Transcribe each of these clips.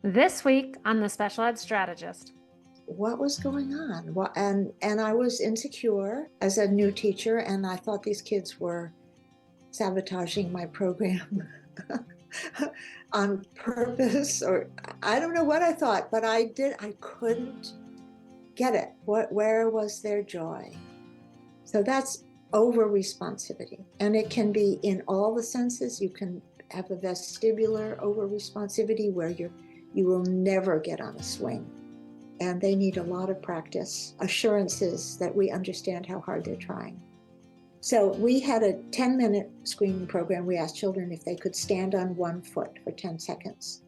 This week on The Special Ed Strategist. What was going on? And I was insecure as a new teacher, and I thought these kids were sabotaging my program on purpose, or I don't know what I thought, but I couldn't get it. Where was their joy? So that's over responsivity, and it can be in all the senses. You can have a vestibular over responsivity where you will never get on a swing, and they need a lot of practice, assurances that we understand how hard they're trying. So we had a 10-minute screening program. We asked children if they could stand on one foot for 10 seconds,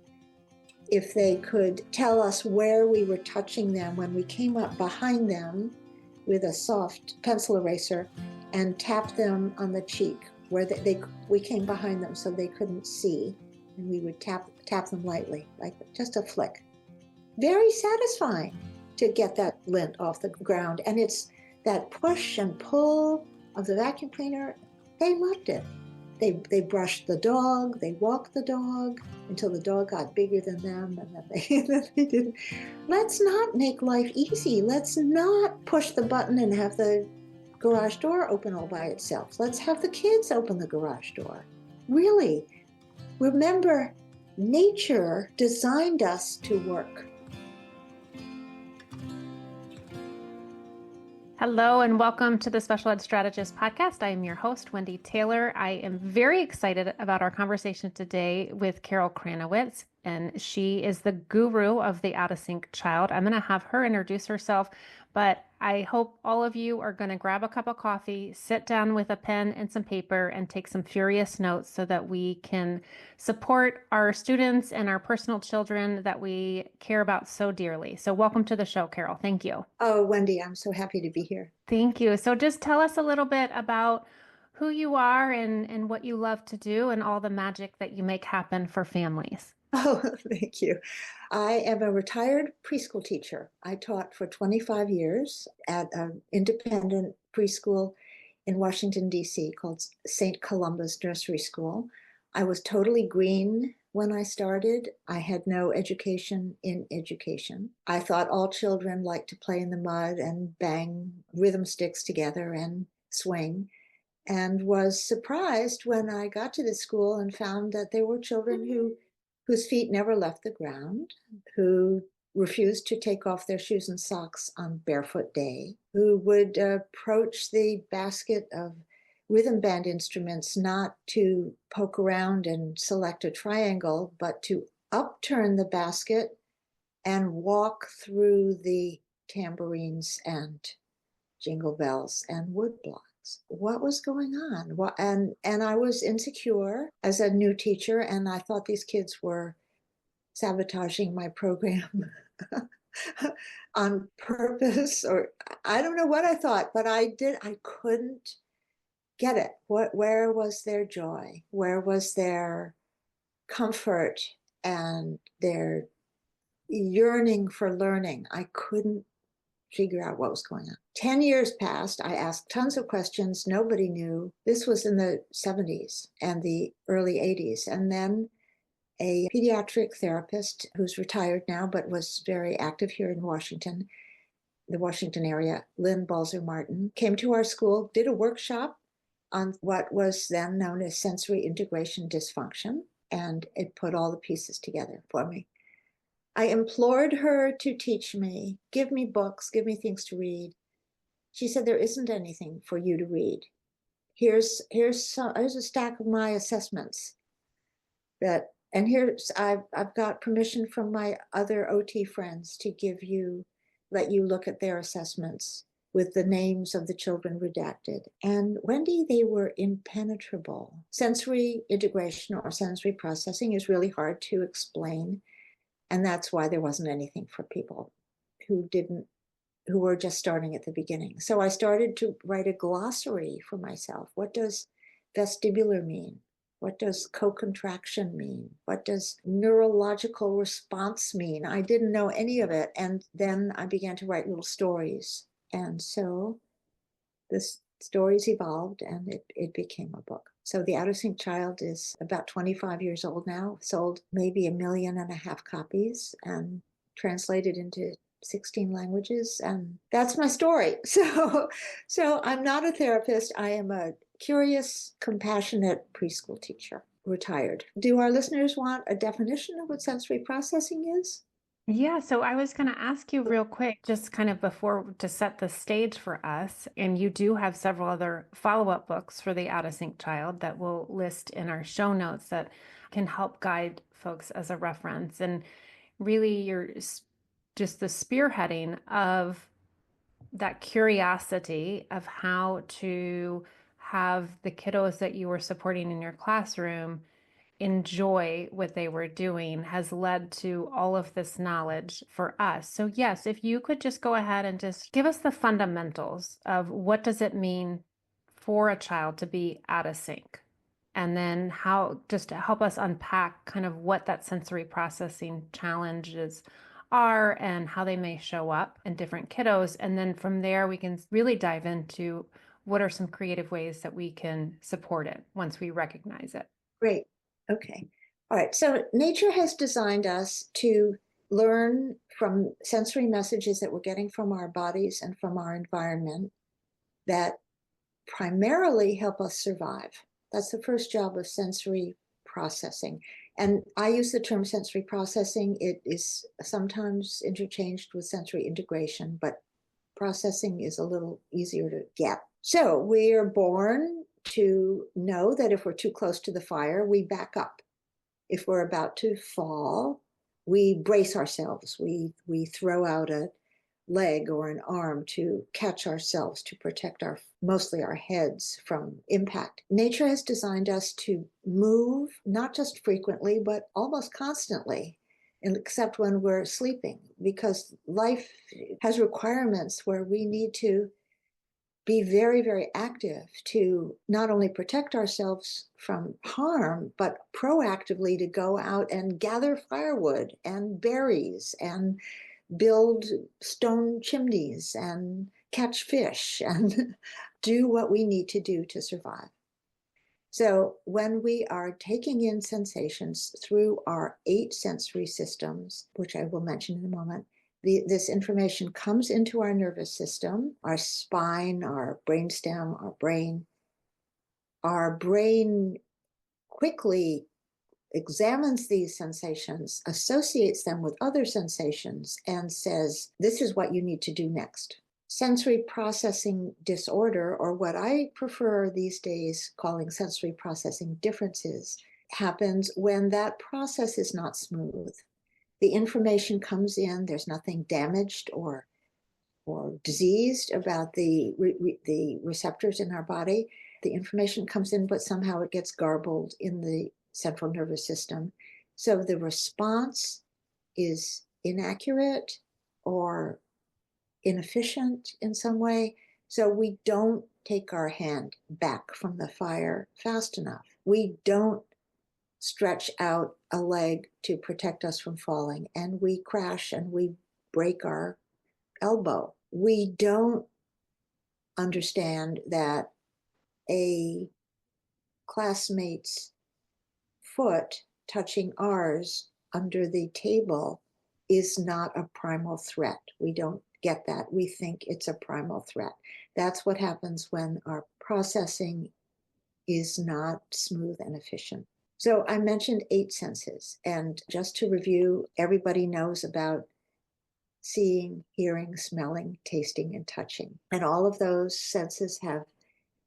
if they could tell us where we were touching them when we came up behind them with a soft pencil eraser and tapped them on the cheek where we came behind them so they couldn't see, and we would tap them lightly, like just a flick. Very satisfying to get that lint off the ground. And it's that push and pull of the vacuum cleaner. They loved it. They brushed the dog, they walked the dog until the dog got bigger than them, and then they did. Let's not make life easy. Let's not push the button and have the garage door open all by itself. Let's have the kids open the garage door. Really, remember, nature designed us to work. Hello and welcome to the Special Ed Strategist podcast. I am your host, Wendy Taylor. I am very excited about our conversation today with Carol Kranowitz, and she is the guru of the out of sync child. I'm going to have her introduce herself, but I hope all of you are going to grab a cup of coffee, sit down with a pen and some paper, and take some furious notes so that we can support our students and our personal children that we care about so dearly. So welcome to the show, Carol. Thank you. Oh, Wendy, I'm so happy to be here. Thank you. So just tell us a little bit about who you are and what you love to do and all the magic that you make happen for families. Oh, thank you. I am a retired preschool teacher. I taught for 25 years at an independent preschool in Washington, D.C. called St. Columba's Nursery School. I was totally green when I started. I had no education in education. I thought all children liked to play in the mud and bang rhythm sticks together and swing, and was surprised when I got to the school and found that there were children whose feet never left the ground, who refused to take off their shoes and socks on barefoot day, who would approach the basket of rhythm band instruments not to poke around and select a triangle, but to upturn the basket and walk through the tambourines and jingle bells and wood blocks. What was going on? And I was insecure as a new teacher, and I thought these kids were sabotaging my program on purpose, or I don't know what I thought, but I couldn't get it. Where was their joy? Where was their comfort and their yearning for learning? I couldn't figure out what was going on. 10 years passed. I asked tons of questions. Nobody knew. This was in the 70s and the early 80s. And then a pediatric therapist who's retired now, but was very active here in Washington, the Washington area, Lynn Balzer-Martin, came to our school, did a workshop on what was then known as sensory integration dysfunction, and it put all the pieces together for me. I implored her to teach me, give me books, give me things to read. She said, there isn't anything for you to read. Here's a stack of my assessments and I've got permission from my other OT friends to let you look at their assessments with the names of the children redacted. And Wendy, they were impenetrable. Sensory integration or sensory processing is really hard to explain. And that's why there wasn't anything for people who were just starting at the beginning. So I started to write a glossary for myself. What does vestibular mean? What does co-contraction mean? What does neurological response mean? I didn't know any of it. And then I began to write little stories. And so this stories evolved and it became a book. So The Out of Sync Child is about 25 years old now, sold maybe 1.5 million copies and translated into 16 languages. And that's my story. So I'm not a therapist. I am a curious, compassionate preschool teacher, retired. Do our listeners want a definition of what sensory processing is? Yeah, so I was going to ask you real quick, just kind of before to set the stage for us. And you do have several other follow-up books for the Out of Sync Child that we'll list in our show notes that can help guide folks as a reference. And really, you're just the spearheading of that curiosity of how to have the kiddos that you were supporting in your classroom enjoy what they were doing has led to all of this knowledge for us. So yes, if you could just go ahead and just give us the fundamentals of what does it mean for a child to be out of sync, and then how, just to help us unpack kind of what that sensory processing challenges are and how they may show up in different kiddos. And then from there, we can really dive into what are some creative ways that we can support it once we recognize it. Great. Okay. All right. So nature has designed us to learn from sensory messages that we're getting from our bodies and from our environment that primarily help us survive. That's the first job of sensory processing. And I use the term sensory processing. It is sometimes interchanged with sensory integration, but processing is a little easier to get. So we are born to know that if we're too close to the fire, we back up. If we're about to fall, we brace ourselves. We throw out a leg or an arm to catch ourselves, to protect mostly our heads from impact. Nature has designed us to move, not just frequently, but almost constantly, except when we're sleeping, because life has requirements where we need to be very, very active to not only protect ourselves from harm, but proactively to go out and gather firewood and berries and build stone chimneys and catch fish and do what we need to do to survive. So when we are taking in sensations through our 8 sensory systems, which I will mention in a moment, this information comes into our nervous system, our spine, our brainstem, our brain. Our brain quickly examines these sensations, associates them with other sensations, and says, this is what you need to do next. Sensory processing disorder, or what I prefer these days calling sensory processing differences, happens when that process is not smooth. The information comes in, there's nothing damaged or diseased about the receptors in our body. The information comes in, but somehow it gets garbled in the central nervous system. So the response is inaccurate or inefficient in some way. So we don't take our hand back from the fire fast enough. We don't stretch out a leg to protect us from falling, and we crash and we break our elbow. We don't understand that a classmate's foot touching ours under the table is not a primal threat. We don't get that. We think it's a primal threat. That's what happens when our processing is not smooth and efficient. So I mentioned 8 senses, and just to review, everybody knows about seeing, hearing, smelling, tasting, and touching. And all of those senses have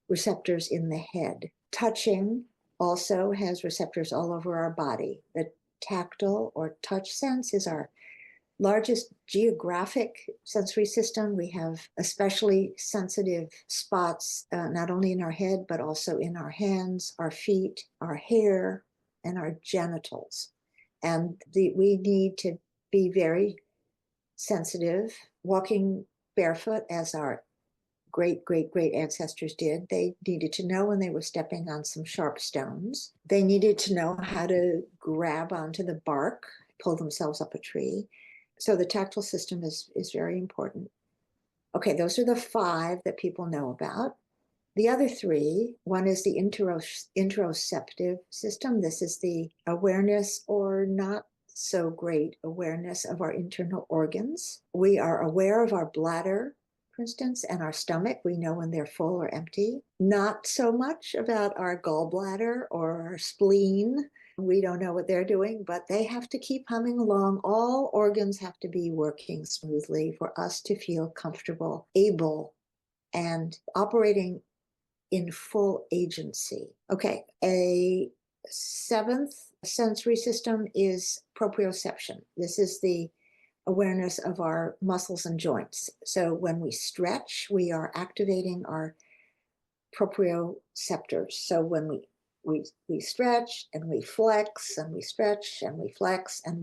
receptors in the head. Touching also has receptors all over our body. The tactile or touch sense is our largest geographic sensory system. We have especially sensitive spots, not only in our head, but also in our hands, our feet, our hair, and our genitals. And we need to be very sensitive. Walking barefoot, as our great, great, great ancestors did, they needed to know when they were stepping on some sharp stones. They needed to know how to grab onto the bark, pull themselves up a tree. So the tactile system is very important. Okay, those are the 5 that people know about. The other three, one is the interoceptive system. This is the awareness or not so great awareness of our internal organs. We are aware of our bladder, for instance, and our stomach. We know when they're full or empty. Not so much about our gallbladder or our spleen. We don't know what they're doing, but they have to keep humming along. All organs have to be working smoothly for us to feel comfortable, able, and operating in full agency. Okay, a seventh sensory system is proprioception. This is the awareness of our muscles and joints. So when we stretch, we are activating our proprioceptors. So when we stretch and we flex and we stretch and we flex, and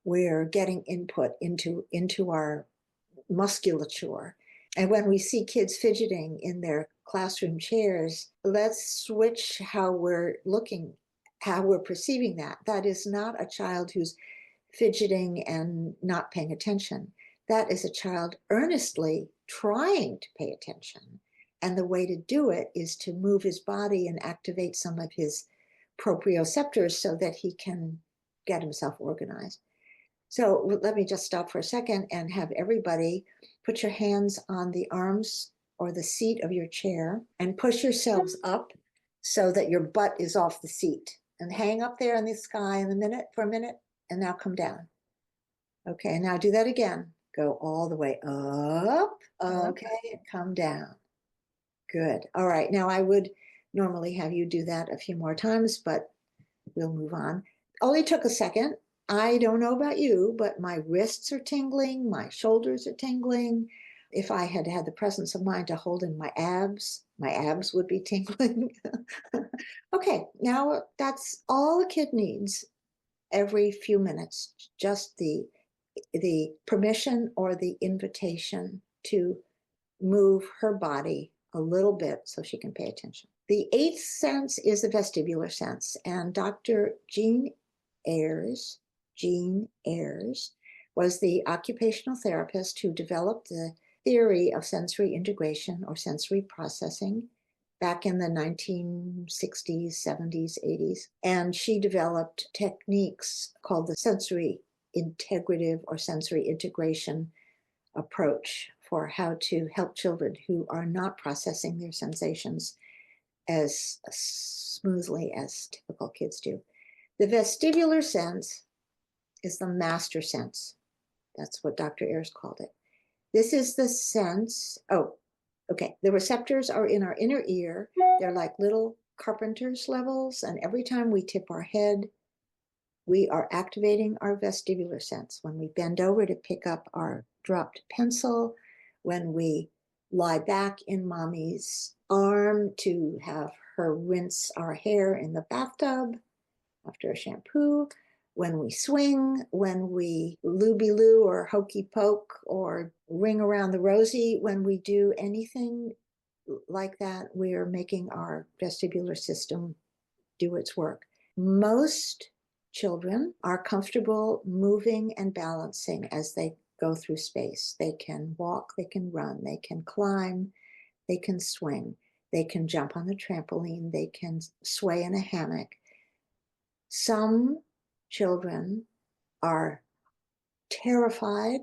we're getting input into our musculature. And when we see kids fidgeting in their classroom chairs, let's switch how we're looking, how we're perceiving that. That is not a child who's fidgeting and not paying attention. That is a child earnestly trying to pay attention. And the way to do it is to move his body and activate some of his proprioceptors so that he can get himself organized. So let me just stop for a second and have everybody put your hands on the arms or the seat of your chair and push yourselves up so that your butt is off the seat, and hang up there in the sky for a minute, and now come down. Okay, now do that again. Go all the way up. Okay, and come down. Good. All right, now I would normally have you do that a few more times, but we'll move on. Only took a second. I don't know about you, but my wrists are tingling, my shoulders are tingling. If I had had the presence of mind to hold in my abs would be tingling. Okay, now that's all a kid needs every few minutes, just the permission or the invitation to move her body a little bit so she can pay attention. The eighth sense is the vestibular sense, and Dr. Jean Ayres was the occupational therapist who developed the theory of sensory integration or sensory processing back in the 1960s, 70s, 80s. And she developed techniques called the sensory integrative or sensory integration approach for how to help children who are not processing their sensations as smoothly as typical kids do. The vestibular sense is the master sense. That's what Dr. Ayres called it. This is the sense, the receptors are in our inner ear. They're like little carpenter's levels, and every time we tip our head, we are activating our vestibular sense. When we bend over to pick up our dropped pencil, when we lie back in mommy's arm to have her rinse our hair in the bathtub after a shampoo, when we swing, when we looby-loo or hokey poke or ring around the rosy, when we do anything like that, we are making our vestibular system do its work. Most children are comfortable moving and balancing as they go through space. They can walk, they can run, they can climb, they can swing, they can jump on the trampoline, they can sway in a hammock. Some children are terrified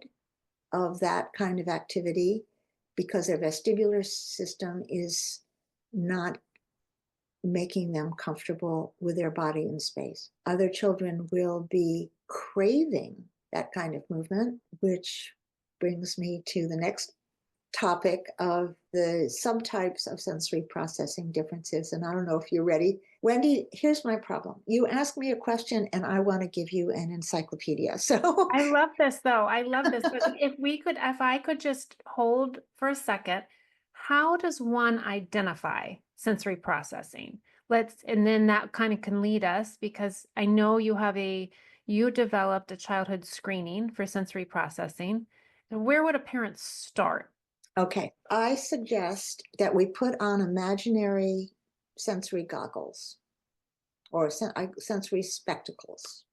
of that kind of activity because their vestibular system is not making them comfortable with their body in space. Other children will be craving that kind of movement, which brings me to the next topic of the subtypes of sensory processing differences. And I don't know if you're ready. Wendy, here's my problem. You ask me a question and I want to give you an encyclopedia. So I love this though. I love this. But if I could just hold for a second, how does one identify sensory processing? And then that kind of can lead us, because I know you developed a childhood screening for sensory processing. And where would a parent start? Okay, I suggest that we put on imaginary sensory goggles or sensory spectacles,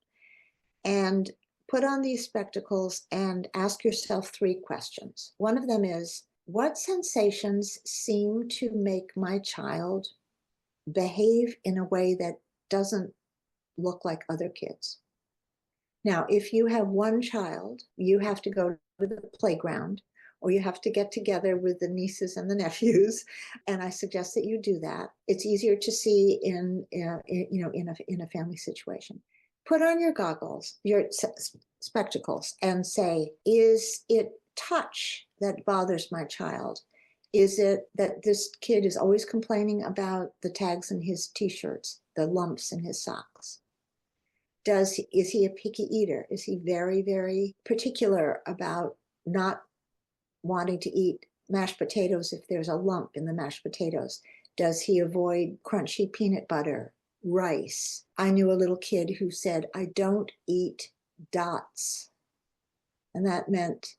and put on these spectacles and ask yourself 3 questions. One of them is, what sensations seem to make my child behave in a way that doesn't look like other kids. Now, if you have one child, you have to go to the playground or you have to get together with the nieces and the nephews, and I suggest that you do that. It's easier to see in a family situation. Put on your goggles, your spectacles, and say, is it touch that bothers my child? Is it that this kid is always complaining about the tags in his t-shirts, the lumps in his socks? Is he a picky eater? Is he very, very particular about not wanting to eat mashed potatoes if there's a lump in the mashed potatoes? Does he avoid crunchy peanut butter, rice? I knew a little kid who said, I don't eat dots. And that meant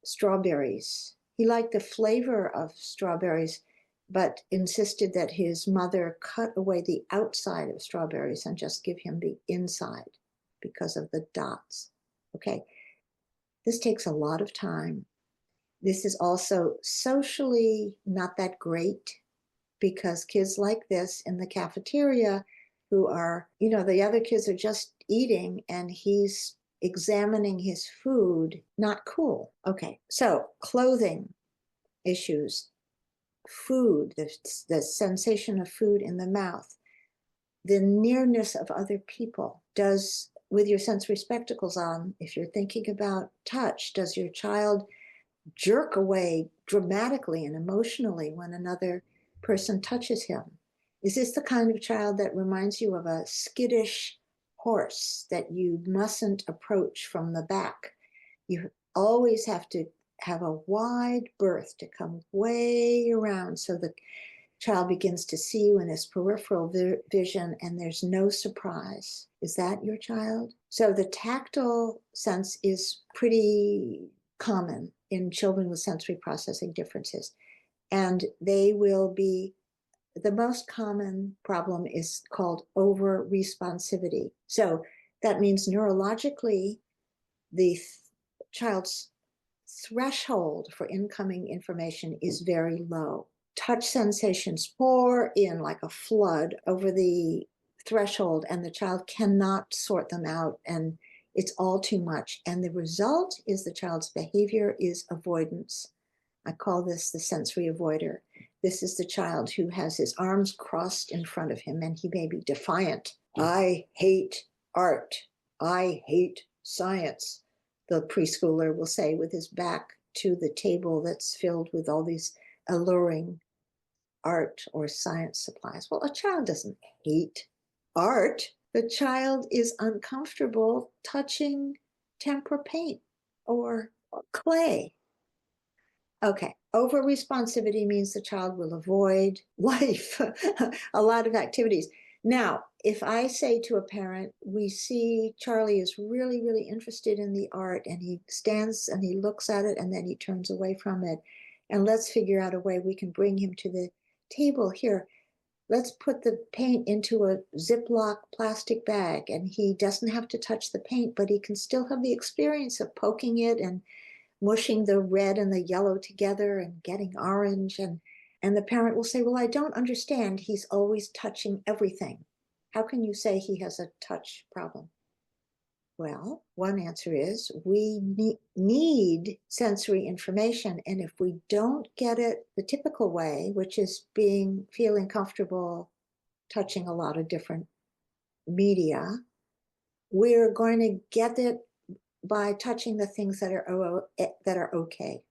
strawberries. He liked the flavor of strawberries, but insisted that his mother cut away the outside of strawberries and just give him the inside because of the dots. Okay, this takes a lot of time. This is also socially not that great because kids like this in the cafeteria who are, the other kids are just eating and he's examining his food, not cool. Okay, so clothing issues, food, the sensation of food in the mouth, the nearness of other people. Does, with your sensory spectacles on, if you're thinking about touch, does your child jerk away dramatically and emotionally when another person touches him? Is this the kind of child that reminds you of a skittish horse that you mustn't approach from the back? You always have to have a wide berth to come way around so the child begins to see you in his peripheral vision and there's no surprise. Is that your child? So the tactile sense is pretty common in children with sensory processing differences. And they will be, the most common problem is called over responsivity. So that means neurologically, the child's threshold for incoming information is very low. Touch sensations pour in like a flood over the threshold, and the child cannot sort them out, and it's all too much. And the result is the child's behavior is avoidance. I call this the sensory avoider. This is the child who has his arms crossed in front of him, and he may be defiant. I hate art. I hate science, the preschooler will say with his back to the table that's filled with all these alluring art or science supplies. Well, a child doesn't hate art. The child is uncomfortable touching tempera paint or clay. Okay, over responsivity means the child will avoid life, a lot of activities. Now, if I say to a parent, we see Charlie is really, really interested in the art, and he stands and he looks at it and then he turns away from it, and let's figure out a way we can bring him to the table. Here, let's put the paint into a Ziploc plastic bag, and he doesn't have to touch the paint, but he can still have the experience of poking it and mushing the red and the yellow together and getting orange. And the parent will say, well, I don't understand. He's always touching everything. How can you say he has a touch problem? Well, one answer is we need sensory information. And if we don't get it the typical way, which is feeling comfortable touching a lot of different media, we're going to get it by touching the things that are okay.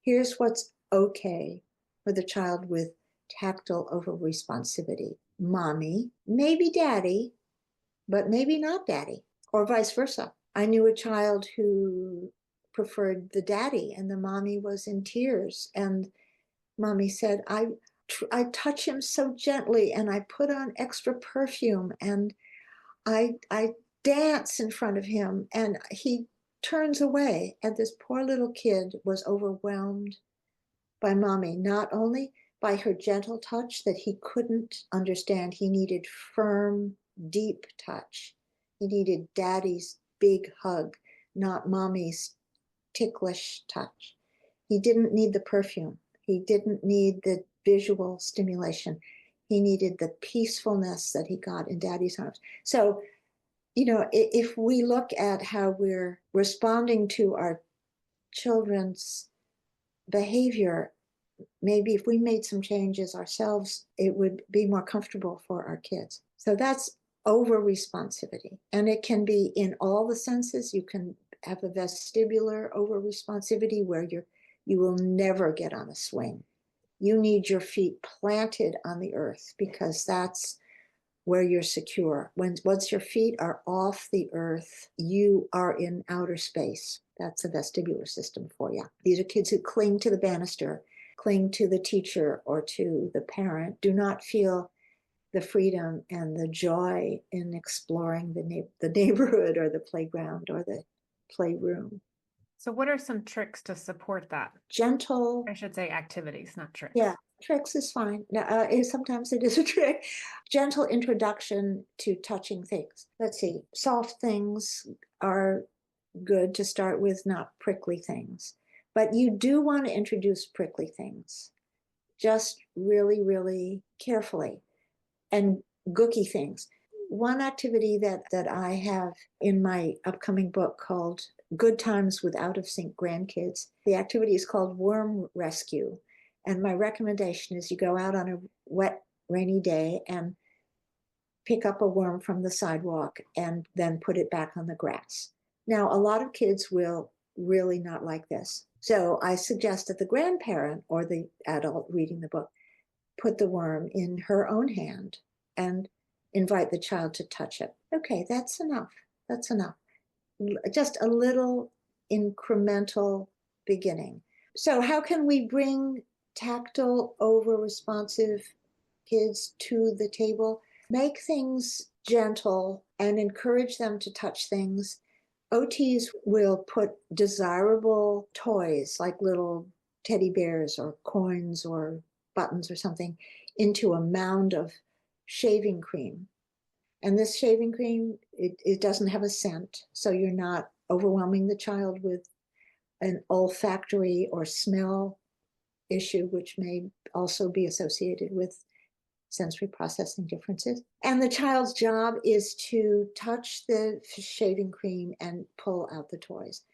Here's what's okay for the child with tactile over-responsivity. Mommy, maybe daddy, but maybe not daddy, or vice versa. I knew a child who preferred the daddy and the mommy was in tears. And mommy said, I touch him so gently and I put on extra perfume and I dance in front of him and he turns away. And this poor little kid was overwhelmed by mommy, not only by her gentle touch that he couldn't understand. He needed firm, deep touch. He needed daddy's big hug, not mommy's ticklish touch. He didn't need the perfume. He didn't need the visual stimulation. He needed the peacefulness that he got in daddy's arms. So, if we look at how we're responding to our children's behavior, maybe if we made some changes ourselves, it would be more comfortable for our kids. So that's over responsivity. And it can be in all the senses. You can have a vestibular over responsivity where you will never get on a swing. You need your feet planted on the earth because that's where you're secure. Once your feet are off the earth, you are in outer space. That's a vestibular system for you. These are kids who cling to the banister, cling to the teacher or to the parent, do not feel the freedom and the joy in exploring the neighborhood or the playground or the playroom. So what are some tricks to support that? Gentle. I should say activities, not tricks. Yeah, tricks is fine. Sometimes it is a trick. Gentle introduction to touching things. Let's see. Soft things are good to start with, not prickly things. But you do want to introduce prickly things, just really, really carefully, and gooky things. One activity that I have in my upcoming book called Good Times with Out of Sync Grandkids, the activity is called Worm Rescue. And my recommendation is you go out on a wet, rainy day and pick up a worm from the sidewalk and then put it back on the grass. Now, a lot of kids will really not like this. So I suggest that the grandparent or the adult reading the book put the worm in her own hand and invite the child to touch it. Okay, that's enough. That's enough. Just a little incremental beginning. So how can we bring tactile, over-responsive kids to the table? Make things gentle and encourage them to touch things. OTs will put desirable toys like little teddy bears or coins or buttons or something into a mound of shaving cream. And this shaving cream, it doesn't have a scent, so you're not overwhelming the child with an olfactory or smell issue, which may also be associated with sensory processing differences. And the child's job is to touch the shaving cream and pull out the toys.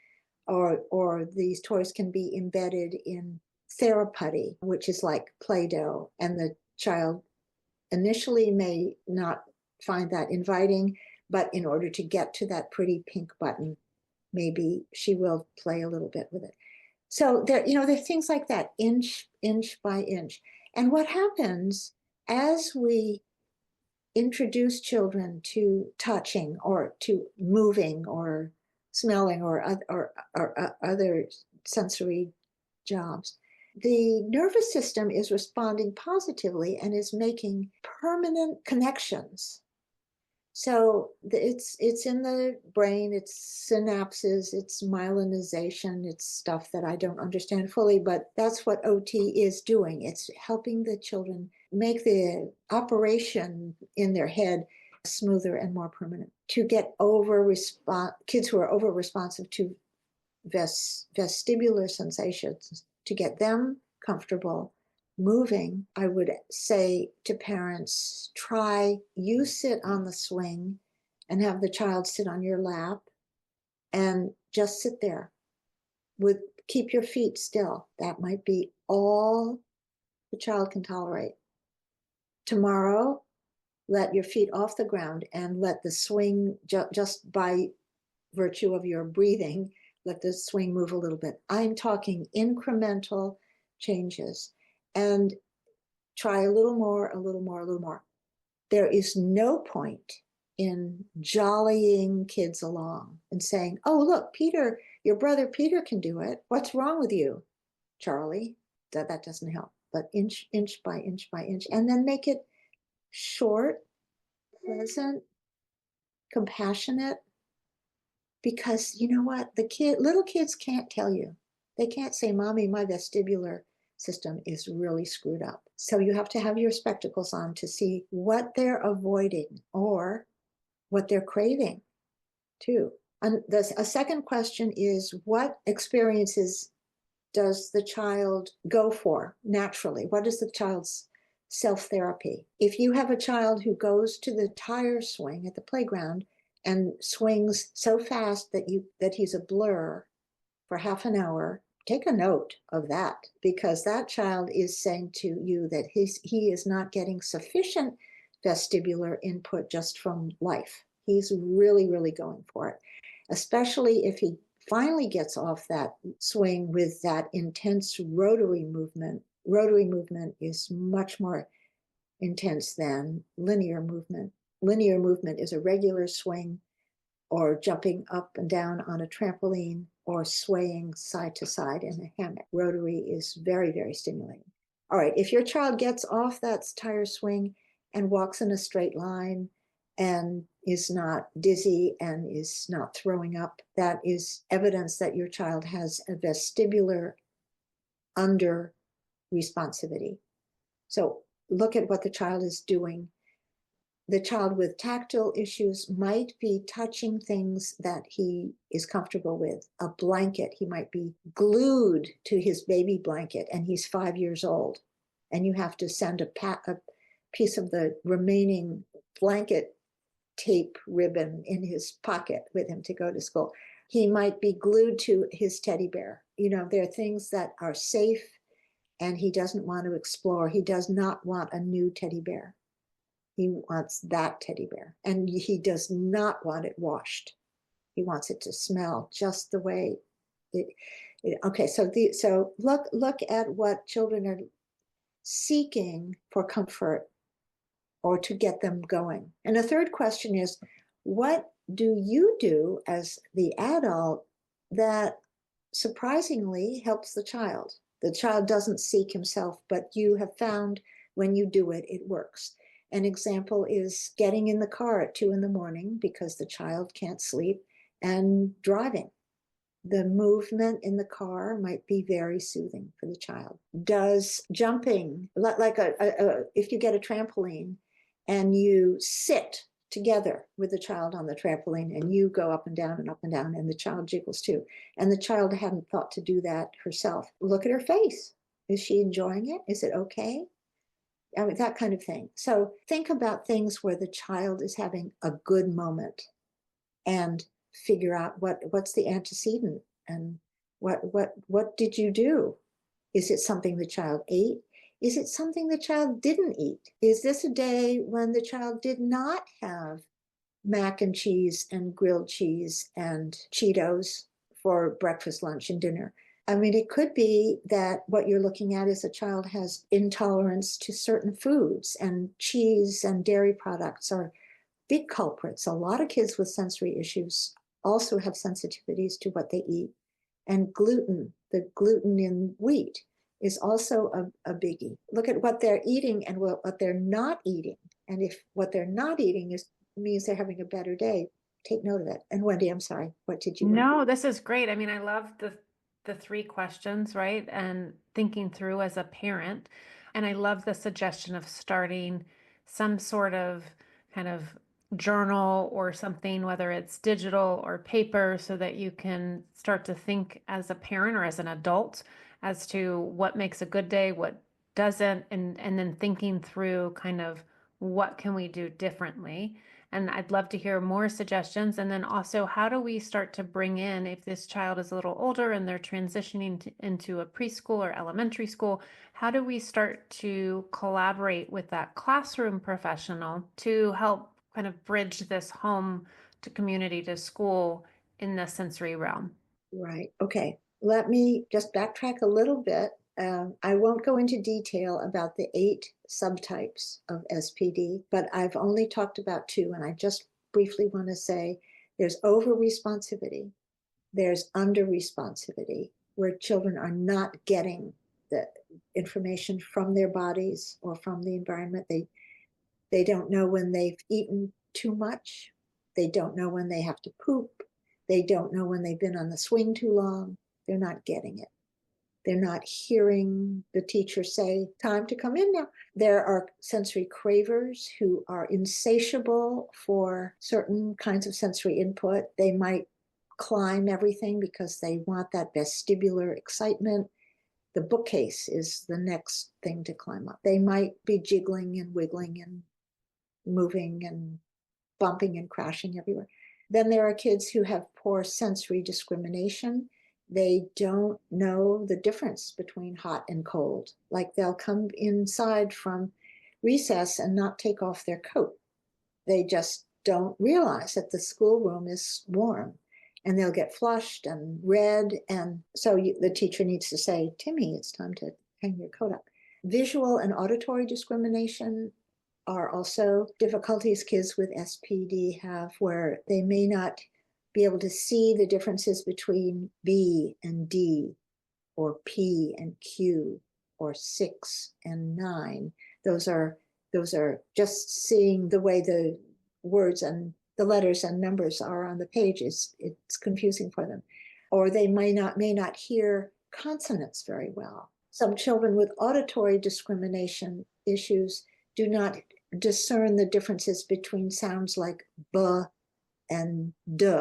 Or these toys can be embedded in theraputty, which is like Play-Doh, and the child initially may not find that inviting, but in order to get to that pretty pink button, maybe she will play a little bit with it. So there are things like that, inch by inch. And what happens as we introduce children to touching or to moving or smelling or other sensory jobs, the nervous system is responding positively and is making permanent connections. So it's in the brain, it's synapses, it's myelinization, it's stuff that I don't understand fully, but that's what OT is doing. It's helping the children make the operation in their head smoother and more permanent. To get kids who are over responsive to vestibular sensations, to get them comfortable moving, I would say to parents, you sit on the swing and have the child sit on your lap and just sit there keep your feet still. That might be all the child can tolerate. Tomorrow, let your feet off the ground and let the swing, just by virtue of your breathing, let the swing move a little bit. I'm talking incremental changes. And try a little more, a little more, a little more. There is no point in jollying kids along and saying, oh, look, Peter, your brother Peter can do it. What's wrong with you, Charlie? That doesn't help. But inch by inch by inch. And then make it short, pleasant, compassionate. Because you know what? Little kids can't tell you. They can't say, Mommy, my vestibular system is really screwed up. So you have to have your spectacles on to see what they're avoiding or what they're craving too. And a second question is, what experiences does the child go for naturally? What is the child's self-therapy? If you have a child who goes to the tire swing at the playground and swings so fast that he's a blur for half an hour, take a note of that, because that child is saying to you that he is not getting sufficient vestibular input just from life. He's really, really going for it, especially if he finally gets off that swing with that intense rotary movement. Rotary movement is much more intense than linear movement. Linear movement is a regular swing or jumping up and down on a trampoline or swaying side to side in a hammock. Rotary is very, very stimulating. All right, if your child gets off that tire swing and walks in a straight line and is not dizzy and is not throwing up, that is evidence that your child has a vestibular under responsivity. So look at what the child is doing. The child with tactile issues might be touching things that he is comfortable with. A blanket, he might be glued to his baby blanket and he's 5 years old. And you have to send a piece of the remaining blanket tape ribbon in his pocket with him to go to school. He might be glued to his teddy bear. You know, there are things that are safe and he doesn't want to explore. He does not want a new teddy bear. He wants that teddy bear, and he does not want it washed. He wants it to smell just the way it. Okay, so look at what children are seeking for comfort or to get them going. And a third question is, what do you do as the adult that surprisingly helps the child? The child doesn't seek himself, but you have found when you do it, it works. An example is getting in the car at 2 a.m. because the child can't sleep and driving. The movement in the car might be very soothing for the child. Does jumping, like if you get a trampoline and you sit together with the child on the trampoline and you go up and down and the child jiggles too, and the child hadn't thought to do that herself, look at her face. Is she enjoying it? Is it okay? I mean, that kind of thing. So think about things where the child is having a good moment and figure out what's the antecedent and what did you do? Is it something the child ate? Is it something the child didn't eat? Is this a day when the child did not have mac and cheese and grilled cheese and Cheetos for breakfast, lunch, and dinner? I mean, it could be that what you're looking at is a child has intolerance to certain foods, and cheese and dairy products are big culprits. A lot of kids with sensory issues also have sensitivities to what they eat. And gluten, the gluten in wheat, is also a biggie. Look at what they're eating and what they're not eating. And if what they're not eating means they're having a better day, take note of it. And Wendy, I'm sorry, what did you? No, this is great. I mean, I love the three questions, right? And thinking through as a parent. And I love the suggestion of starting some sort of kind of journal or something, whether it's digital or paper, so that you can start to think as a parent or as an adult as to what makes a good day, what doesn't, and then thinking through kind of what can we do differently. And I'd love to hear more suggestions. And then also, how do we start to bring in, if this child is a little older and they're transitioning into a preschool or elementary school, how do we start to collaborate with that classroom professional to help kind of bridge this home to community to school in the sensory realm? Right. Okay. Let me just backtrack a little bit. I won't go into detail about the 8 subtypes of SPD, but I've only talked about 2, and I just briefly want to say there's over-responsivity, there's under-responsivity, where children are not getting the information from their bodies or from the environment. They don't know when they've eaten too much. They don't know when they have to poop. They don't know when they've been on the swing too long. They're not getting it. They're not hearing the teacher say, time to come in now. There are sensory cravers who are insatiable for certain kinds of sensory input. They might climb everything because they want that vestibular excitement. The bookcase is the next thing to climb up. They might be jiggling and wiggling and moving and bumping and crashing everywhere. Then there are kids who have poor sensory discrimination. They don't know the difference between hot and cold. Like they'll come inside from recess and not take off their coat. They just don't realize that the schoolroom is warm, and they'll get flushed and red. And so the teacher needs to say, Timmy, it's time to hang your coat up. Visual and auditory discrimination are also difficulties kids with SPD have, where they may not be able to see the differences between B and D, or P and Q, or 6 and 9. Those are just seeing the way the words and the letters and numbers are on the pages. It's confusing for them. Or they may not hear consonants very well. Some children with auditory discrimination issues do not discern the differences between sounds like b and d,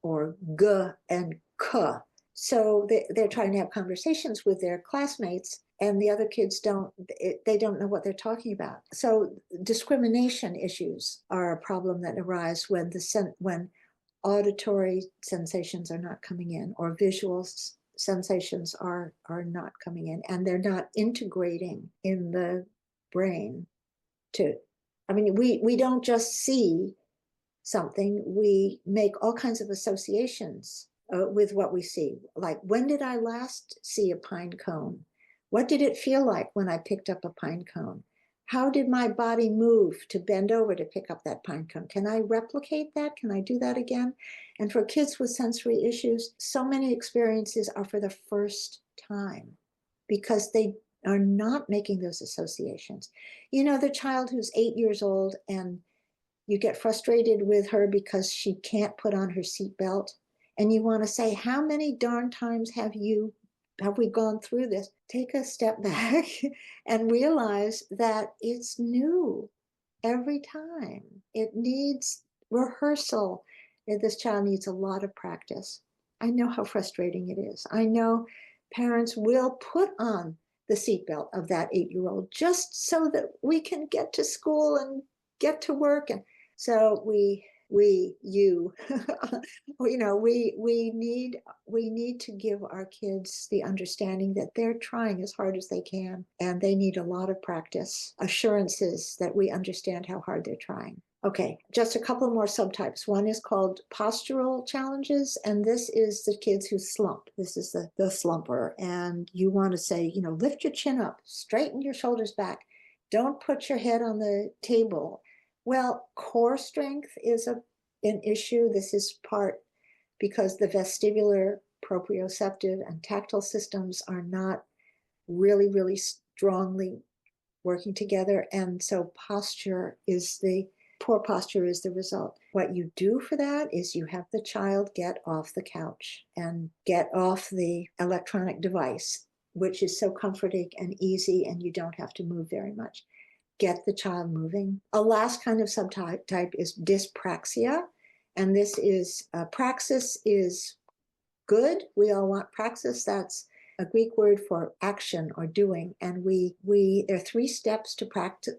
or g and k. So they're trying to have conversations with their classmates, and the other kids don't know what they're talking about. So discrimination issues are a problem that arise when auditory sensations are not coming in, or visual sensations are not coming in, and they're not integrating in the brain. We don't just see something, we make all kinds of associations with what we see. Like, when did I last see a pine cone? What did it feel like when I picked up a pine cone? How did my body move to bend over to pick up that pine cone? Can I replicate that? Can I do that again? And for kids with sensory issues, so many experiences are for the first time because they are not making those associations. The child who's 8 years old and you get frustrated with her because she can't put on her seatbelt, and you want to say, how many darn times have we gone through this? Take a step back and realize that it's new every time. It needs rehearsal. This child needs a lot of practice. I know how frustrating it is. I know parents will put on the seatbelt of that 8-year-old just so that we can get to school and get to work. And so we need to give our kids the understanding that they're trying as hard as they can, and they need a lot of practice, assurances that we understand how hard they're trying. Okay, just a couple more subtypes. One is called postural challenges, and this is the kids who slump. This is the slumper, and you want to say, lift your chin up, straighten your shoulders back, don't put your head on the table. Well, core strength is an issue. This is part because the vestibular, proprioceptive, and tactile systems are not really, really strongly working together. And so poor posture is the result. What you do for that is you have the child get off the couch and get off the electronic device, which is so comforting and easy, and you don't have to move very much. Get the child moving. A last kind of subtype is dyspraxia. And this is, praxis is good. We all want praxis. That's a Greek word for action or doing. And there are 3 steps to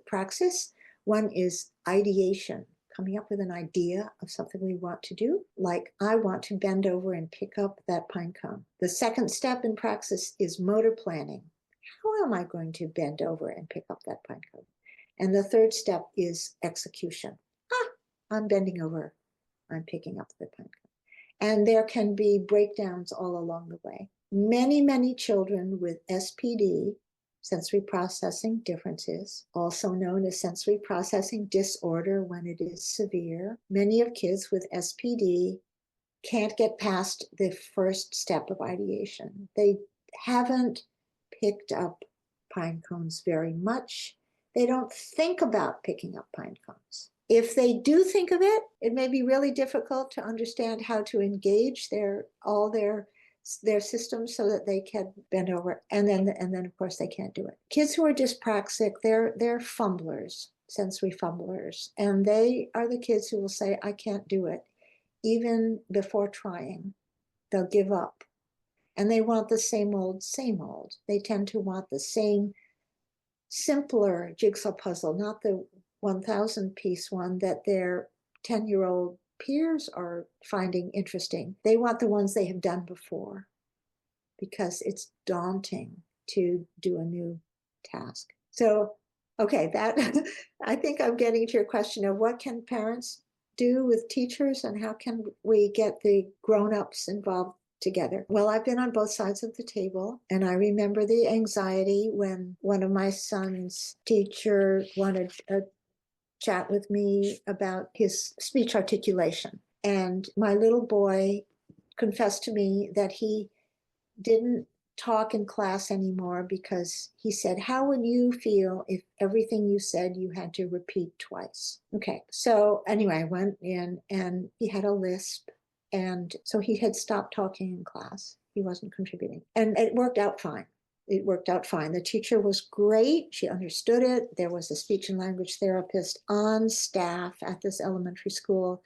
praxis. One is ideation, coming up with an idea of something we want to do. Like, I want to bend over and pick up that pine cone. The second step in praxis is motor planning. How am I going to bend over and pick up that pine cone? And the third step is execution. I'm bending over, I'm picking up the pine cone. And there can be breakdowns all along the way. Many, many children with SPD, sensory processing differences, also known as sensory processing disorder when it is severe. Many of kids with SPD can't get past the first step of ideation. They haven't picked up pine cones very much. They don't think about picking up pine cones. If they do think of it, it may be really difficult to understand how to engage all their systems so that they can bend over. And then of course they can't do it. Kids who are dyspraxic, they're fumblers, sensory fumblers. And they are the kids who will say, I can't do it. Even before trying, they'll give up. And they want the same old, same old. They tend to want the same simpler jigsaw puzzle, not the 1,000-piece one that their 10-year-old peers are finding interesting. They want the ones they have done before because it's daunting to do a new task. So, okay, that I think I'm getting to your question of what can parents do with teachers and how can we get the grown-ups involved together. Well, I've been on both sides of the table, and I remember the anxiety when one of my son's teacher wanted a chat with me about his speech articulation. And my little boy confessed to me that he didn't talk in class anymore because he said, how would you feel if everything you said you had to repeat twice? Okay, so anyway, I went in and he had a lisp. And so he had stopped talking in class. He wasn't contributing. And it worked out fine. It worked out fine. The teacher was great. She understood it. There was a speech and language therapist on staff at this elementary school.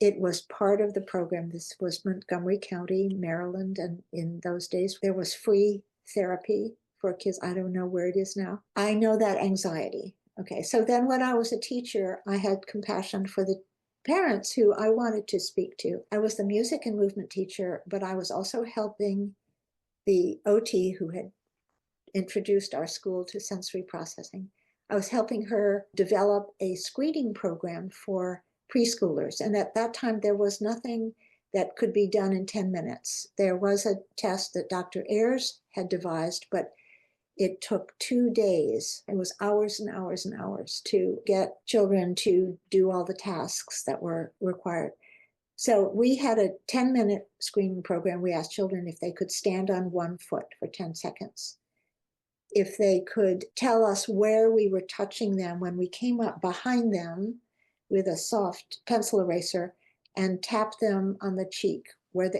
It was part of the program. This was Montgomery County, Maryland. And in those days, there was free therapy for kids. I don't know where it is now. I know that anxiety. Okay, so then when I was a teacher, I had compassion for the parents who I wanted to speak to. I was the music and movement teacher, but I was also helping the OT who had introduced our school to sensory processing. I was helping her develop a screening program for preschoolers. And at that time, there was nothing that could be done in 10 minutes. There was a test that Dr. Ayers had devised, but it took 2 days. It was hours and hours and hours to get children to do all the tasks that were required. So we had a 10-minute screening program. We asked children if they could stand on one foot for 10 seconds. If they could tell us where we were touching them when we came up behind them with a soft pencil eraser and tapped them on the cheek where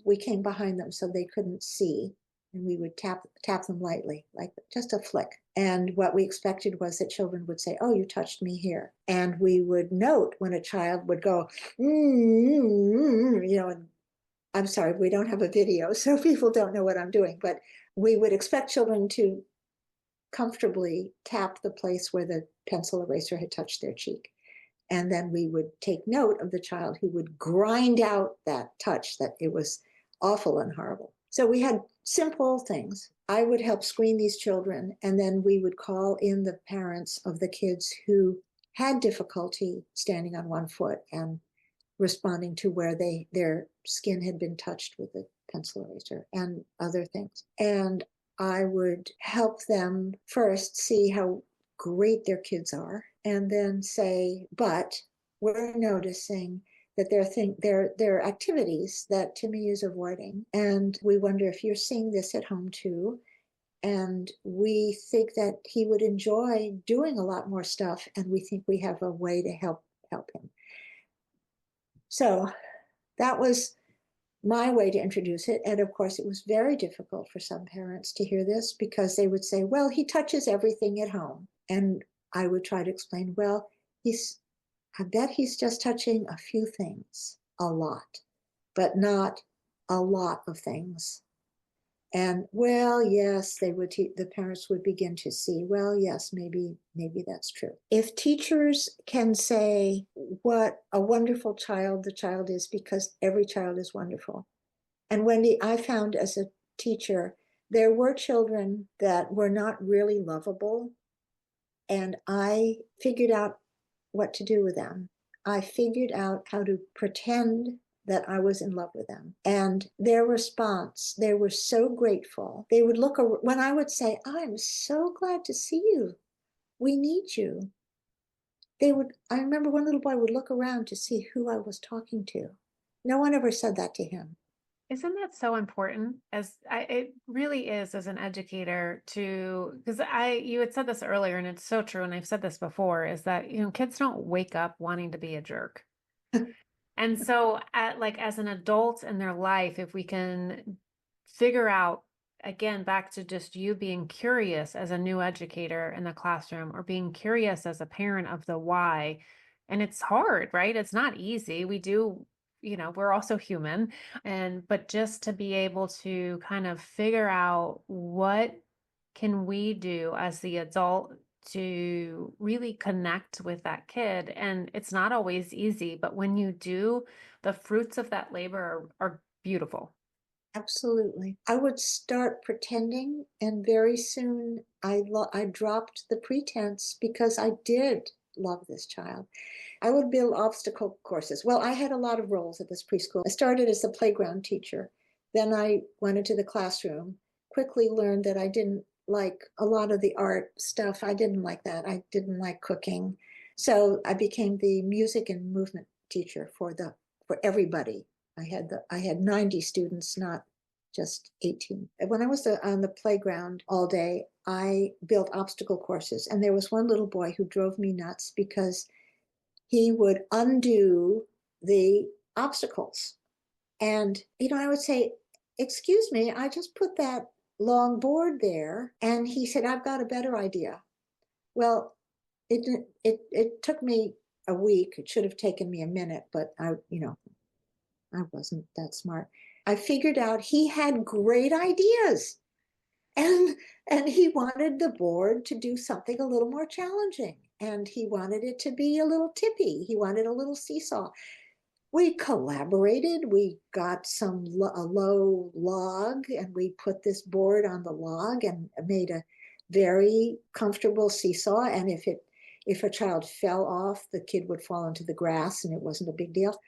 we came behind them so they couldn't see. And we would tap them lightly, like just a flick. And what we expected was that children would say, oh, you touched me here. And we would note when a child would go, and I'm sorry, we don't have a video, so people don't know what I'm doing, but we would expect children to comfortably tap the place where the pencil eraser had touched their cheek. And then we would take note of the child who would grind out that touch, that it was awful and horrible. So we had simple things. I would help screen these children, and then we would call in the parents of the kids who had difficulty standing on one foot and responding to where their skin had been touched with a pencil eraser and other things. And I would help them first see how great their kids are, and then say, but we're noticing that there are activities that Timmy is avoiding. And we wonder if you're seeing this at home too. And we think that he would enjoy doing a lot more stuff. And we think we have a way to help him. So that was my way to introduce it. And of course, it was very difficult for some parents to hear this because they would say, well, he touches everything at home. And I would try to explain, well, I bet he's just touching a few things, a lot, but not a lot of things. And well, yes, the parents would begin to see, well, yes, maybe that's true. If teachers can say what a wonderful child the child is, because every child is wonderful. And Wendy, I found as a teacher, there were children that were not really lovable. And I figured out what to do with them. I figured out how to pretend that I was in love with them. And their response, they were so grateful. They would look, when I would say, I'm so glad to see you. We need you. I remember one little boy would look around to see who I was talking to. No one ever said that to him. Isn't that so important? It really is as an educator because you had said this earlier, and it's so true, and I've said this before, is that, kids don't wake up wanting to be a jerk. And so as an adult in their life, if we can figure out, again, back to just you being curious as a new educator in the classroom, or being curious as a parent of the why, and it's hard, right? It's not easy. We do we're also human. But just to be able to kind of figure out what can we do as the adult to really connect with that kid. And it's not always easy, but when you do, the fruits of that labor are beautiful. Absolutely. I would start pretending, and very soon I dropped the pretense because I did love this child. I would build obstacle courses. Well, I had a lot of roles at this preschool. I started as a playground teacher. Then I went into the classroom, quickly learned that I didn't like a lot of the art stuff. I didn't like that. I didn't like cooking. So I became the music and movement teacher for everybody. I had 90 students, not just 18. When I was on the playground all day, I built obstacle courses, and there was one little boy who drove me nuts because he would undo the obstacles. And, I would say, excuse me, I just put that long board there. And he said, I've got a better idea. Well, it took me a week. It should have taken me a minute, but I wasn't that smart. I figured out he had great ideas. And and he wanted the board to do something a little more challenging. And he wanted it to be a little tippy. He wanted a little seesaw. We collaborated. We got a low log, and we put this board on the log and made a very comfortable seesaw. And if a child fell off, the kid would fall into the grass, and it wasn't a big deal.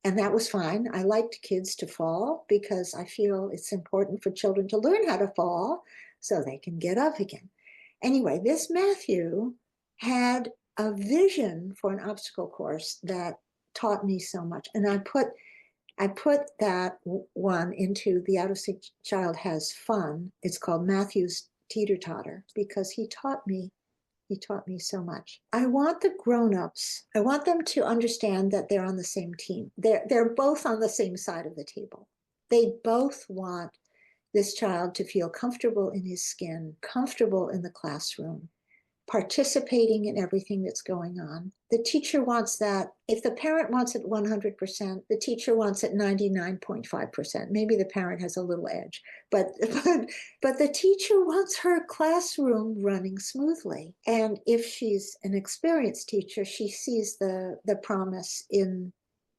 And that was fine. I liked kids to fall because I feel it's important for children to learn how to fall so they can get up again. Anyway, this Matthew had a vision for an obstacle course that taught me so much. And I put that one into the Out of Sync Child Has Fun. It's called Matthew's Teeter Totter because he taught me so much. I want the grown-ups, I want them to understand that they're on the same team. They're both on the same side of the table. They both want this child to feel comfortable in his skin, comfortable in the classroom, participating in everything that's going on. The teacher wants that. If the parent wants it 100%, the teacher wants it 99.5%. Maybe the parent has a little edge, but the teacher wants her classroom running smoothly. And if she's an experienced teacher, she sees the promise in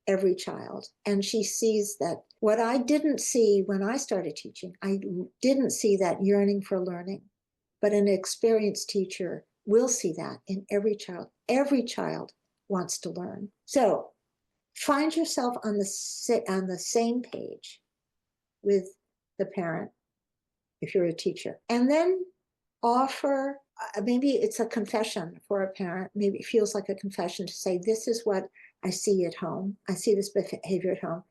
every child. And she sees that what I didn't see when I started teaching, I didn't see that yearning for learning, but an experienced teacher will see that in every child. Every child wants to learn. So find yourself on the same page with the parent if you're a teacher, and then offer, maybe it's a confession for a parent. Maybe it feels like a confession to say, this is what I see at home. I see this behavior at home,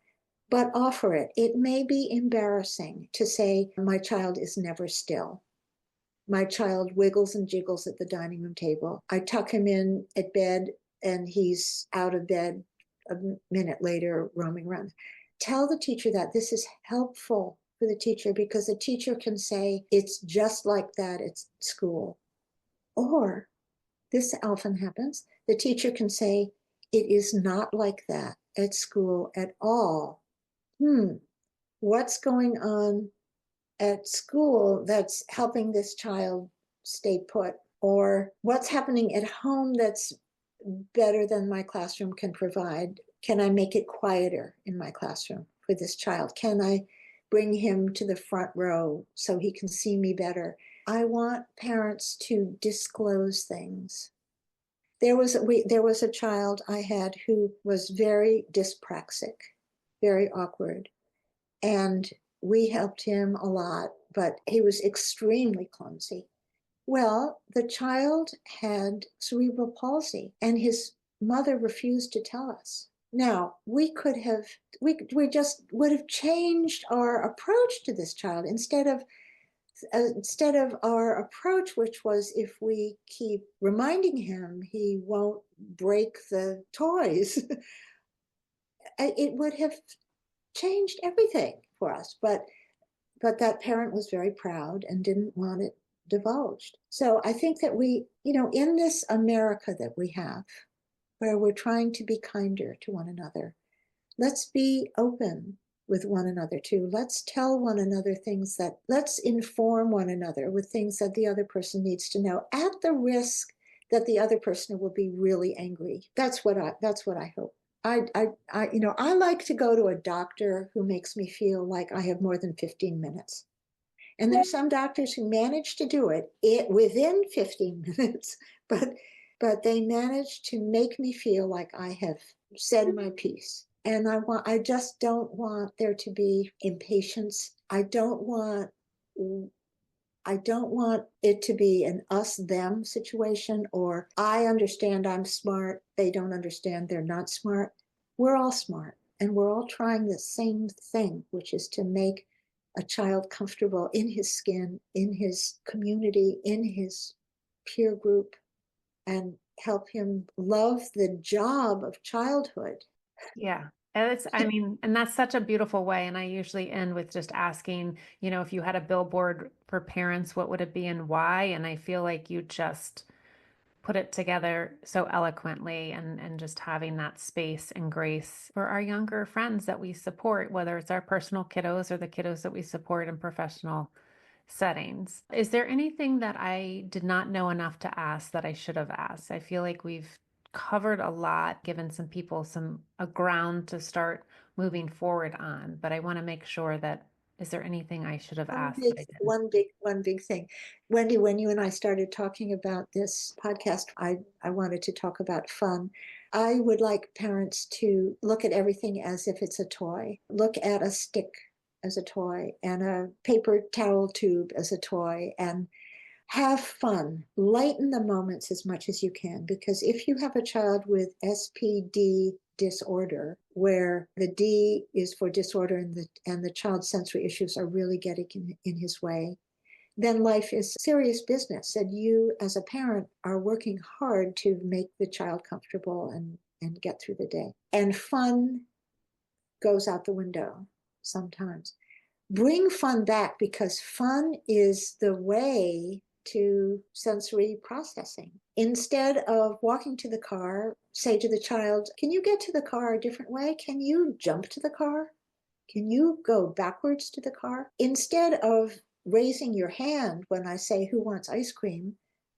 but offer it. It may be embarrassing to say, my child is never still. My child wiggles and jiggles at the dining room table. I tuck him in at bed and he's out of bed a minute later, roaming around. Tell the teacher that. This is helpful for the teacher because the teacher can say, it's just like that at school. Or, this often happens, the teacher can say, it is not like that at school at all. What's going on at school that's helping this child stay put? Or what's happening at home that's better than my classroom can provide? Can I make it quieter in my classroom for this child? Can I bring him to the front row so he can see me better? I want parents to disclose things. There was a child I had who was very dyspraxic, very awkward, and we helped him a lot, but he was extremely clumsy. Well, the child had cerebral palsy, and his mother refused to tell us. Now, we just would have changed our approach to this child instead of our approach, which was, if we keep reminding him he won't break the toys, it would have changed everything for us. But that parent was very proud and didn't want it divulged. So I think that we, in this America that we have, where we're trying to be kinder to one another, let's be open with one another too. Let's tell one another things let's inform one another with things that the other person needs to know at the risk that the other person will be really angry. That's what I hope. I like to go to a doctor who makes me feel like I have more than 15 minutes. And there's some doctors who manage to do it within 15 minutes, but they manage to make me feel like I have said my piece. And I just don't want there to be impatience. I don't want it to be an us them situation, or I understand I'm smart, they don't understand they're not smart. We're all smart, and we're all trying the same thing, which is to make a child comfortable in his skin, in his community, in his peer group, and help him love the job of childhood. Yeah. I mean, and that's such a beautiful way. And I usually end with just asking, if you had a billboard for parents, what would it be and why? And I feel like you just put it together so eloquently, and just having that space and grace for our younger friends that we support, whether it's our personal kiddos or the kiddos that we support in professional settings. Is there anything that I did not know enough to ask that I should have asked? I feel like we've covered a lot, given some people a ground to start moving forward on, but I want to make sure that, is there anything I should have One asked big, that I didn't? one big thing. Wendy, when you and I started talking about this podcast, I wanted to talk about fun. I would like parents to look at everything as if it's a toy. Look at a stick as a toy and a paper towel tube as a toy, and have fun. Lighten the moments as much as you can, because if you have a child with SPD disorder, where the D is for disorder and the child's sensory issues are really getting in his way, then life is serious business. And you, as a parent, are working hard to make the child comfortable and get through the day. And fun goes out the window sometimes. Bring fun back, because fun is the way to sensory processing. Instead of walking to the car, say to the child, can you get to the car a different way? Can you jump to the car? Can you go backwards to the car? Instead of raising your hand when I say, who wants ice cream?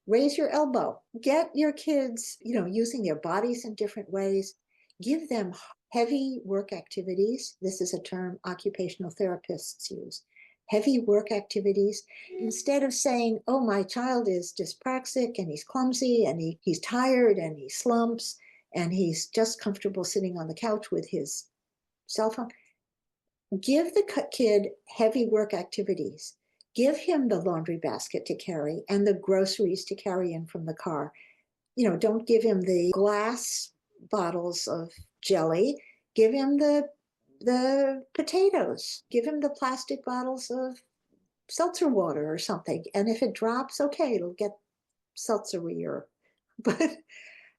Raise your elbow. Get your kids, using their bodies in different ways. Give them heavy work activities. This is a term occupational therapists use. Heavy work activities. Instead of saying, oh, my child is dyspraxic and he's clumsy and he's tired and he slumps and he's just comfortable sitting on the couch with his cell phone. Give the kid heavy work activities. Give him the laundry basket to carry and the groceries to carry in from the car. Don't give him the glass bottles of jelly. Give him the potatoes. Give him the plastic bottles of seltzer water or something. And if it drops, okay, it'll get seltzerier. But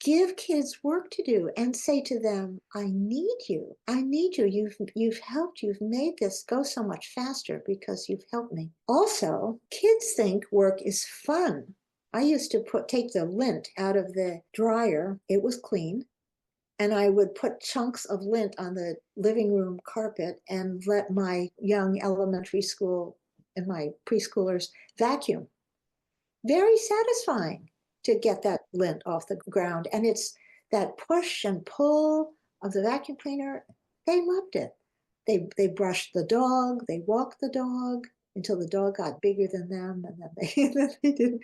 give kids work to do and say to them, I need you. I need you. You've helped. You've made this go so much faster because you've helped me. Also, kids think work is fun. I used to take the lint out of the dryer. It was clean. And I would put chunks of lint on the living room carpet and let my young elementary school and my preschoolers vacuum. Very satisfying to get that lint off the ground. And it's that push and pull of the vacuum cleaner. They loved it. They brushed the dog, they walked the dog until the dog got bigger than them, and then they didn't.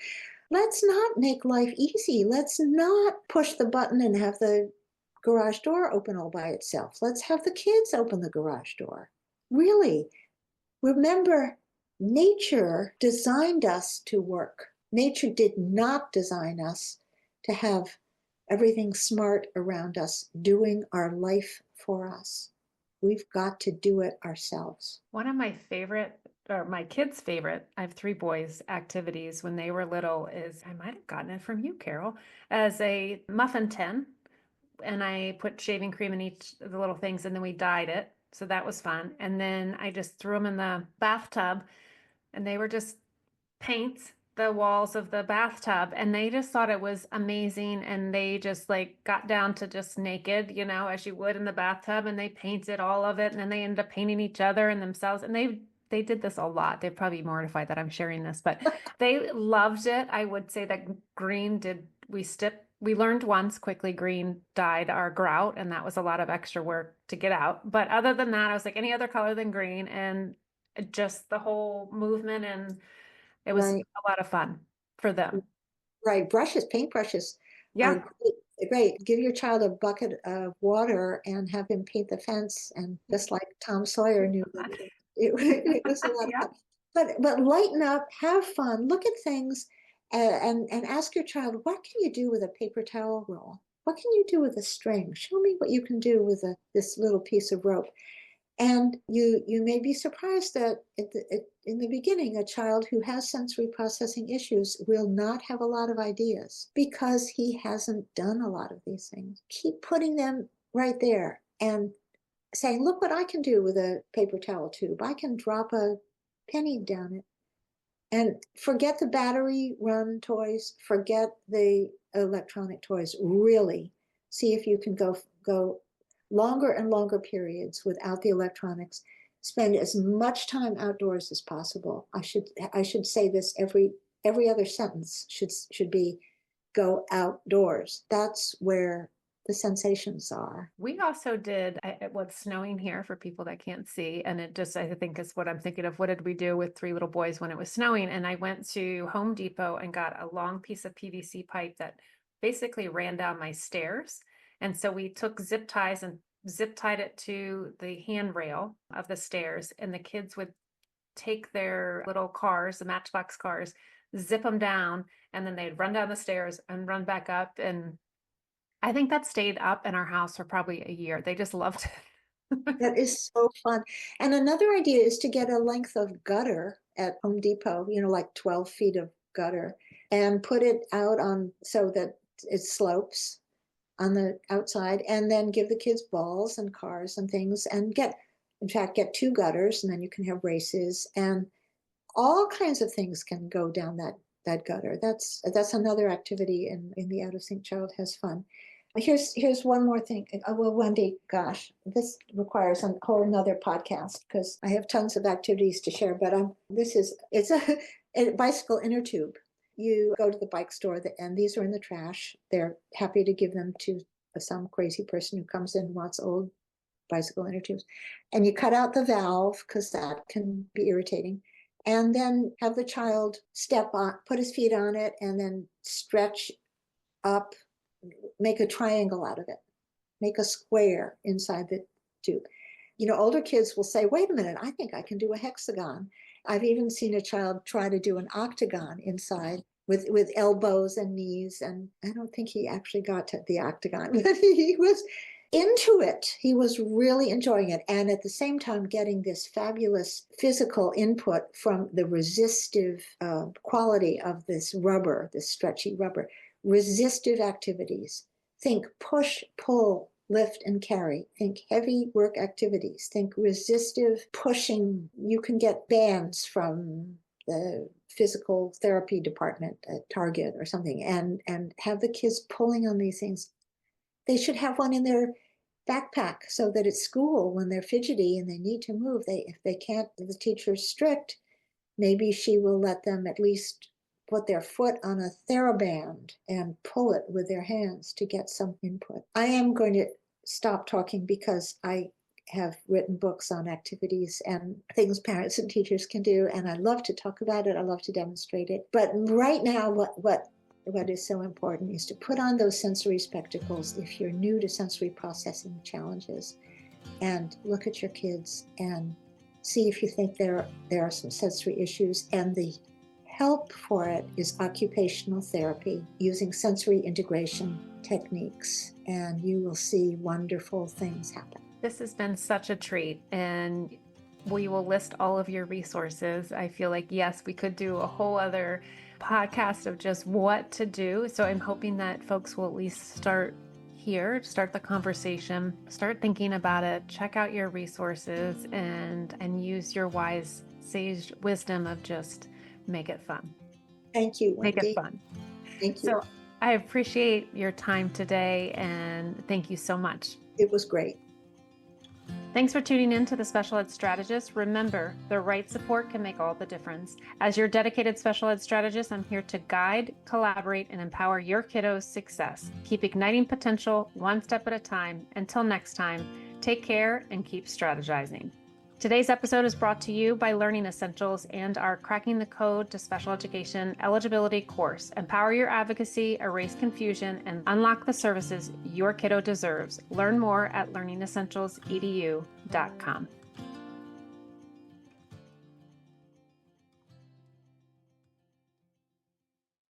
Let's not make life easy. Let's not push the button and have the garage door open all by itself. Let's have the kids open the garage door. Really, remember, nature designed us to work. Nature did not design us to have everything smart around us doing our life for us. We've got to do it ourselves. One of my favorite, or my kids' favorite, I have three boys, activities when they were little is, I might have gotten it from you, Carol, as a muffin tin. And I put shaving cream in each of the little things, and then we dyed it. So that was fun. And then I just threw them in the bathtub, and they were just paints the walls of the bathtub, and they just thought it was amazing. And they just like got down to just naked, as you would in the bathtub, and they painted all of it. And then they ended up painting each other and themselves. And they did this a lot. They're probably mortified that I'm sharing this, but they loved it. I would say that green did, we learned once quickly green dyed our grout, and that was a lot of extra work to get out. But other than that, I was like, any other color than green, and just the whole movement, and it was Right. a lot of fun for them. Right. Paintbrushes are Yeah. great. Great. Give your child a bucket of water and have him paint the fence. And just like Tom Sawyer knew that it was a lot of Yeah. fun. But lighten up, have fun, look at things, and ask your child, what can you do with a paper towel roll? What can you do with a string? Show me what you can do with this little piece of rope. And you may be surprised that in the beginning, a child who has sensory processing issues will not have a lot of ideas because he hasn't done a lot of these things. Keep putting them right there and saying, look what I can do with a paper towel tube. I can drop a penny down it. And forget the battery run toys, forget the electronic toys. Really see if you can go longer and longer periods without the electronics. Spend as much time outdoors as possible. I should say this every other sentence should be go outdoors. That's where the sensations are. We also did, it was snowing here for people that can't see. And it just, I think is what I'm thinking of. What did we do with three little boys when it was snowing? And I went to Home Depot and got a long piece of PVC pipe that basically ran down my stairs. And so we took zip ties and zip tied it to the handrail of the stairs. And the kids would take their little cars, the Matchbox cars, zip them down, and then they'd run down the stairs and run back up. And I think that stayed up in our house for probably a year. They just loved it. That is so fun. And another idea is to get a length of gutter at Home Depot, like 12 feet of gutter, and put it out on so that it slopes on the outside, and then give the kids balls and cars and things, and in fact, get two gutters, and then you can have races, and all kinds of things can go down that gutter. That's another activity in the Out of Sync Child Has Fun. Here's one more thing. Well, Wendy, gosh, this requires a whole nother podcast because I have tons of activities to share. But it's a bicycle inner tube. You go to the bike store, and these are in the trash. They're happy to give them to some crazy person who comes in and wants old bicycle inner tubes. And you cut out the valve because that can be irritating. And then have the child step on, put his feet on it, and then stretch up, make a triangle out of it, make a square inside the tube. Older kids will say, wait a minute, I think I can do a hexagon. I've even seen a child try to do an octagon inside with elbows and knees. And I don't think he actually got to the octagon, but he was into it. He was really enjoying it. And at the same time, getting this fabulous physical input from the resistive quality of this rubber, this stretchy rubber. Resistive activities. Think push, pull, lift, and carry. Think heavy work activities. Think resistive pushing. You can get bands from the physical therapy department at Target or something, and have the kids pulling on these things. They should have one in their backpack so that at school, when they're fidgety and they need to move, if they can't, the teacher's strict, maybe she will let them at least put their foot on a TheraBand and pull it with their hands to get some input. I am going to stop talking because I have written books on activities and things parents and teachers can do, and I love to talk about it. I love to demonstrate it. But right now, what is so important is to put on those sensory spectacles if you're new to sensory processing challenges, and look at your kids and see if you think there are some sensory issues. And the help for it is occupational therapy using sensory integration techniques, and you will see wonderful things happen. This has been such a treat, and we will list all of your resources. I feel like, yes, we could do a whole other podcast of just what to do. So I'm hoping that folks will at least start here, start the conversation, start thinking about it, check out your resources, and use your wise sage wisdom of just make it fun. Thank you, Make it Wendy. fun. Thank you. So I appreciate your time today and thank you so much. It was great. Thanks for tuning in to the Special Ed Strategist. Remember, the right support can make all the difference. As your dedicated special ed strategist, I'm here to guide, collaborate, and empower your kiddos' success. Keep igniting potential one step at a time. Until next time, take care and keep strategizing. Today's episode is brought to you by Learning Essentials and our Cracking the Code to Special Education eligibility course. Empower your advocacy, erase confusion, and unlock the services your kiddo deserves. Learn more at learningessentialsedu.com.